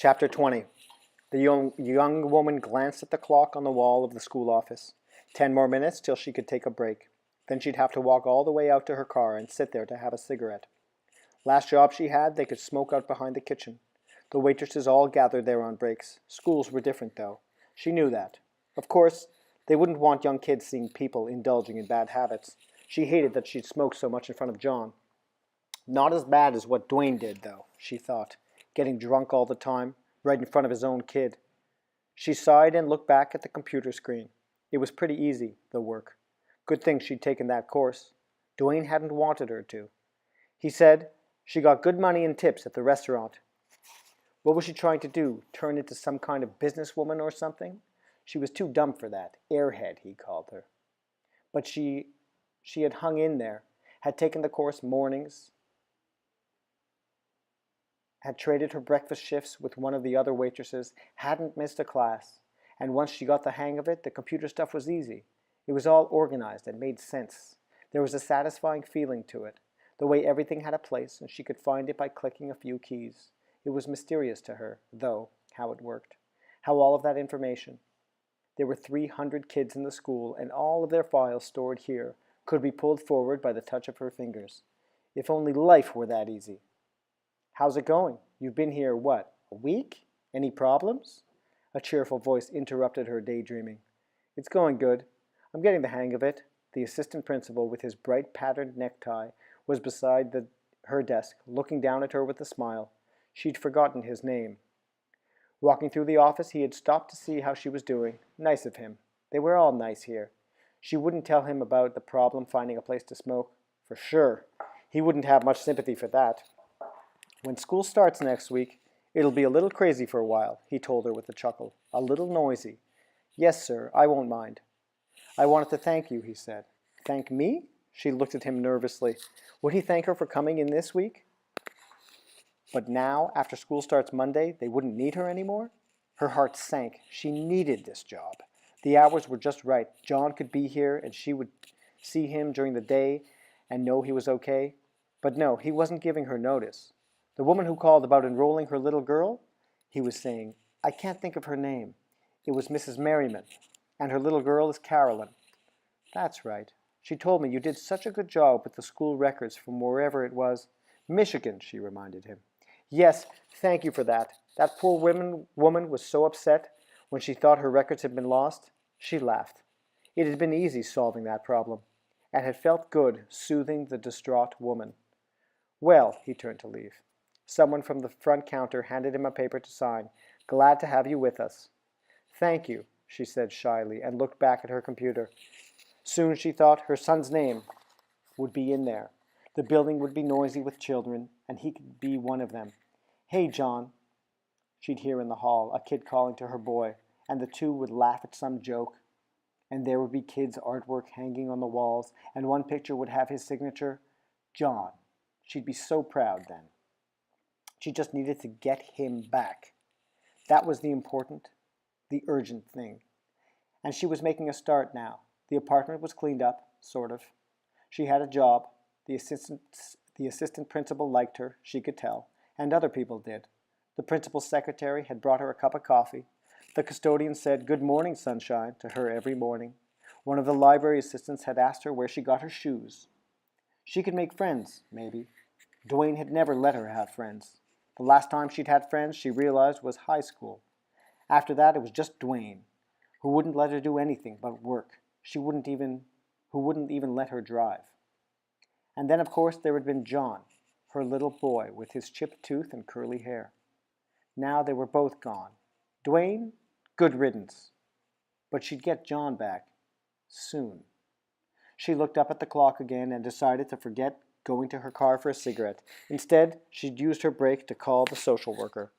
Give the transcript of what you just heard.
Chapter 20. The young woman glanced at the clock on the wall of the school office. 10 more minutes till she could take a break. Then she'd have to walk all the way out to her car and sit there to have a cigarette. Last job she had, they could smoke out behind the kitchen. The waitresses all gathered there on breaks. Schools were different, though. She knew that. Of course, they wouldn't want young kids seeing people indulging in bad habits. She hated that she'd smoked so much in front of John. Not as bad as what Dwayne did, though, she thought, getting drunk all the time, right in front of his own kid. She sighed and looked back at the computer screen. It was pretty easy, the work. Good thing she'd taken that course. Dwayne hadn't wanted her to. He said she got good money and tips at the restaurant. What was she trying to do? Turn into some kind of businesswoman or something? She was too dumb for that. Airhead, he called her. But she had hung in there, had taken the course mornings, had traded her breakfast shifts with one of the other waitresses, hadn't missed a class. And once she got the hang of it, the computer stuff was easy. It was all organized and made sense. There was a satisfying feeling to it, the way everything had a place and she could find it by clicking a few keys. It was mysterious to her, though, how it worked, how all of that information. There were 300 kids in the school, and all of their files stored here could be pulled forward by the touch of her fingers. If only life were that easy. How's it going? You've been here, what, a week? Any problems? A cheerful voice interrupted her daydreaming. It's going good. I'm getting the hang of it. The assistant principal, with his bright patterned necktie, was beside her desk, looking down at her with a smile. She'd forgotten his name. Walking through the office, he had stopped to see how she was doing. Nice of him. They were all nice here. She wouldn't tell him about the problem finding a place to smoke. For sure. He wouldn't have much sympathy for that. When school starts next week, it'll be a little crazy for a while, he told her with a chuckle. A little noisy. Yes, sir, I won't mind. I wanted to thank you, he said. Thank me? She looked at him nervously. Would he thank her for coming in this week? But now, after school starts Monday, they wouldn't need her anymore? Her heart sank. She needed this job. The hours were just right. John could be here, and she would see him during the day and know he was okay. But no, he wasn't giving her notice. The woman who called about enrolling her little girl? He was saying, I can't think of her name. It was Mrs. Merriman, and her little girl is Carolyn. That's right. She told me you did such a good job with the school records from wherever it was. Michigan, she reminded him. Yes, thank you for that. That poor woman was so upset when she thought her records had been lost. She laughed. It had been easy solving that problem, and had felt good soothing the distraught woman. Well, he turned to leave. Someone from the front counter handed him a paper to sign. Glad to have you with us. Thank you, she said shyly, and looked back at her computer. Soon, she thought, her son's name would be in there. The building would be noisy with children, and he could be one of them. Hey, John, she'd hear in the hall, a kid calling to her boy, and the two would laugh at some joke. And there would be kids' artwork hanging on the walls, and one picture would have his signature, John. She'd be so proud then. She just needed to get him back. That was the important, the urgent thing. And she was making a start now. The apartment was cleaned up, sort of. She had a job. The assistant principal liked her, she could tell, and other people did. The principal's secretary had brought her a cup of coffee. The custodian said, Good morning, sunshine, to her every morning. One of the library assistants had asked her where she got her shoes. She could make friends, maybe. Dwayne had never let her have friends. The last time she'd had friends, she realized, was high school. After that, it was just Dwayne, who wouldn't let her do anything but work. Who wouldn't even let her drive. And then, of course, there had been John, her little boy, with his chipped tooth and curly hair. Now they were both gone. Dwayne, good riddance. But she'd get John back. Soon. She looked up at the clock again and decided to forget going to her car for a cigarette. Instead, she'd used her break to call the social worker.